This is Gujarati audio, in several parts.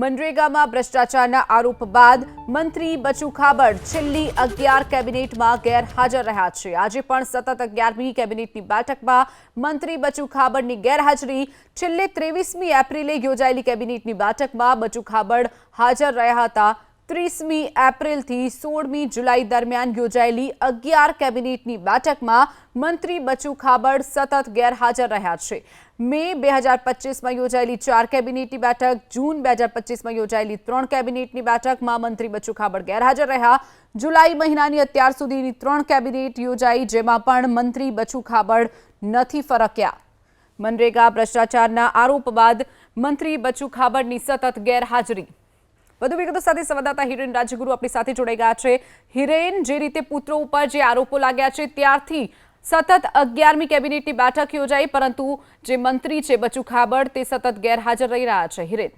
મનરેગામાં ભ્રષ્ટાચારના આરોપ બાદ મંત્રી બચુ ખાબડ છેલ્લી 11 કેબિનેટમાં ગેરહાજર રહ્યા છે। આજે પણ સતત 11મી કેબિનેટની બેઠકમાં મંત્રી બચુ ખાબડની ગેરહાજરી। છેલ્લે 23મી એપ્રિલે યોજાયેલી કેબિનેટની બેઠકમાં બચુ ખાબડ હાજર રહ્યા હતા। 30મી એપ્રિલથી 16મી જુલાઈ દરમિયાન યોજાયેલી 11 કેબિનેટની બેઠકમાં મંત્રી બચુ ખાબડ સતત ગેરહાજર રહ્યા છે। મે 2025માં યોજાયેલી 4 કેબિનેટની બેઠક, જૂન 2025માં યોજાયેલી 3 કેબિનેટની બેઠકમાં મંત્રી બચુ ખાબડ ગેરહાજર રહ્યા। જુલાઈ મહિનાની અત્યાર સુધીની 3 કેબિનેટ યોજાઈ, જેમાં પણ મંત્રી બચુ ખાબડ નથી ફરક્યા। મનરેગા ભ્રષ્ટાચારના આરોપ બાદ મંત્રી બચુ ખાબડની સતત ગેરહાજરી। વધુ વિગતો સાથે સંવાદદાતા હિરેન રાજગુરુ આપણી સાથે જોડાઈ ગયા છે। હિરેન, જે રીતે પુત્રો ઉપર જે આરોપો લાગ્યા છે ત્યારથી સતત 11મી કેબિનેટની બેઠક યોજાઈ, પરંતુ જે મંત્રી છે બચુ ખાબડ તે સતત ગેરહાજર રહી રહ્યા છે। હિરેન,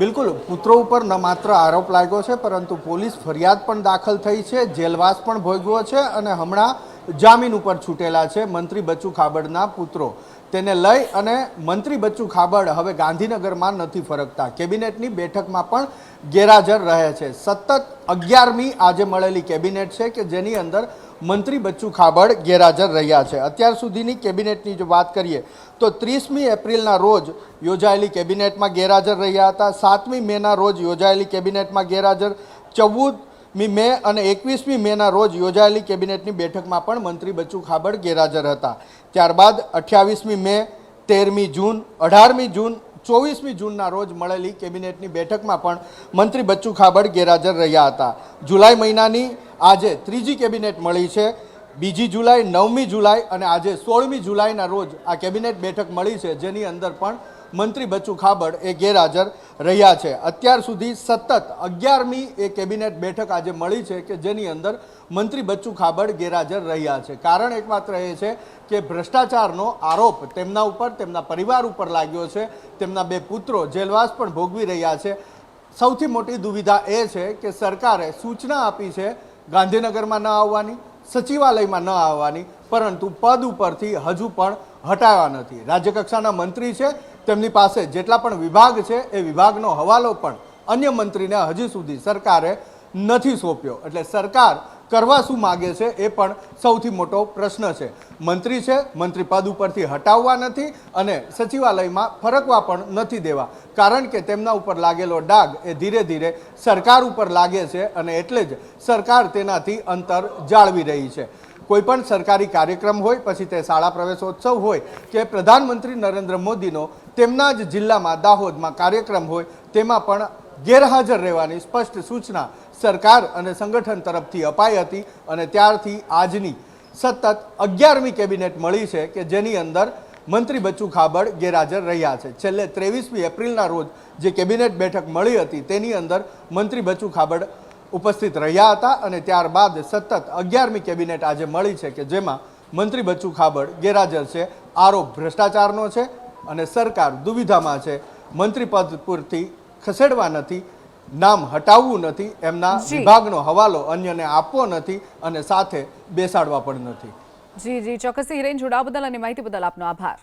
બિલકુલ, પુત્રો ઉપર ન માત્ર આરોપ લાગ્યો છે પરંતુ પોલીસ ફરિયાદ પણ દાખલ થઈ છે, જેલવાસ પણ ભોગવ્યો છે અને હમણાં જામીન ઉપર છૂટેલા છે મંત્રી બચુ ખાબડના પુત્રો। તેને લઈ અને મંત્રી બચુ ખાબડ હવે ગાંધીનગરમાં નથી ફરકતા, કેબિનેટની બેઠકમાં પણ ગેરહાજર રહે છે। સતત 11મી આજે મળેલી કેબિનેટ છે કે જેની અંદર મંત્રી બચુ ખાબડ ગેરહાજર રહ્યા છે। અત્યાર સુધીની કેબિનેટની જો વાત કરીએ તો 30મી એપ્રિલના રોજ યોજાયેલી કેબિનેટમાં ગેરહાજર રહ્યા હતા। 7મી મેના રોજ યોજાયેલી કેબિનેટમાં ગેરહાજર, 14મી મે અને 21મી મેના રોજ યોજાયેલી કેબિનેટની બેઠકમાં પણ મંત્રી બચુ ખાબડ ગેરહાજર હતા। ત્યારબાદ 28મી મે, 13મી જૂન, 18મી જૂન, 24મી જૂનના રોજ મળેલી કેબિનેટની બેઠકમાં પણ મંત્રી બચુ ખાબડ ગેરહાજર રહ્યા હતા। જુલાઈ મહિનાની આજે ત્રીજી કેબિનેટ મળી છે, 2જી જુલાઈ, 9મી જુલાઈ અને આજે 16મી જુલાઈના રોજ આ કેબિનેટ બેઠક મળી છે, જેની અંદર પણ મંત્રી બચુ ખાબડ એ ગેરહાજર રહ્યા છે। અત્યાર સુધી સતત 11મી એ કેબિનેટ બેઠક આજે મળી છે કે જેની અંદર મંત્રી બચુ ખાબડ ગેરહાજર રહ્યા છે। કારણ એકમાત્ર એ છે કે ભ્રષ્ટાચારનો આરોપ તેમના ઉપર, તેમના પરિવાર ઉપર લાગ્યો છે। તેમના 2 પુત્રો જેલવાસ પણ ભોગવી રહ્યા છે। સૌથી મોટી દુવિધા એ છે કે સરકારે સૂચના આપી છે ગાંધીનગરમાં ન આવવાની, સચિવાલયમાં ન આવવાની, પરંતુ પદ ઉપરથી હજુ પણ હટાવ્યા નથી। રાજ્યકક્ષાના મંત્રી છે, તેમની પાસે જેટલા પણ વિભાગ છે એ વિભાગનો હવાલો પણ અન્ય મંત્રીને હજી સુધી સરકારે નથી સોંપ્યો। એટલે સરકાર કરવા શું માગે છે એ પણ સૌથી મોટો પ્રશ્ન છે। મંત્રી છે, મંત્રી પદ ઉપરથી હટાવવા નથી અને સચિવાલયમાં ફરકવા પણ નથી દેવા, કારણ કે તેમના ઉપર લાગેલો ડાઘ એ ધીરે ધીરે સરકાર ઉપર લાગે છે અને એટલે જ સરકાર તેનાથી અંતર જાળવી રહી છે। કોઈપણ સરકારી કાર્યક્રમ હોય, પછી તે શાળા પ્રવેશોત્સવ હોય કે પ્રધાનમંત્રી નરેન્દ્ર મોદીનો તેમના જ જિલ્લામાં દાહોદમાં કાર્યક્રમ હોય, તેમાં પણ ગેરહાજર રહેવાની સ્પષ્ટ સૂચના સરકાર અને સંગઠન તરફથી અપાઈ હતી અને ત્યારથી આજની સતત 11મી કેબિનેટ મળી છે કે જેની અંદર મંત્રી બચુ ખાબડ ગેરહાજર રહ્યા છે। છેલ્લે 23મી એપ્રિલના રોજ જે કેબિનેટ બેઠક મળી હતી તેની અંદર મંત્રી બચુ ખાબડ ઉપસ્થિત રહ્યા હતા અને ત્યારબાદ સતત 11મી કેબિનેટ આજે મળી છે કે જેમાં મંત્રી બચુ ખાબડ ગેરહાજર છે। આરોપ ભ્રષ્ટાચારનો છે અને સરકાર દુવિધામાં છે। મંત્રી પદ પરથી ખસેડવા નથી, નામ હટાવવું નથી, એમના વિભાગનો હવાલો અન્યને આપવો નથી અને સાથે બેસાડવા પણ નથી। જી, ચોક્કસ હિરેન, જોડાવા બદલ અને માહિતી બદલ આપનો આભાર।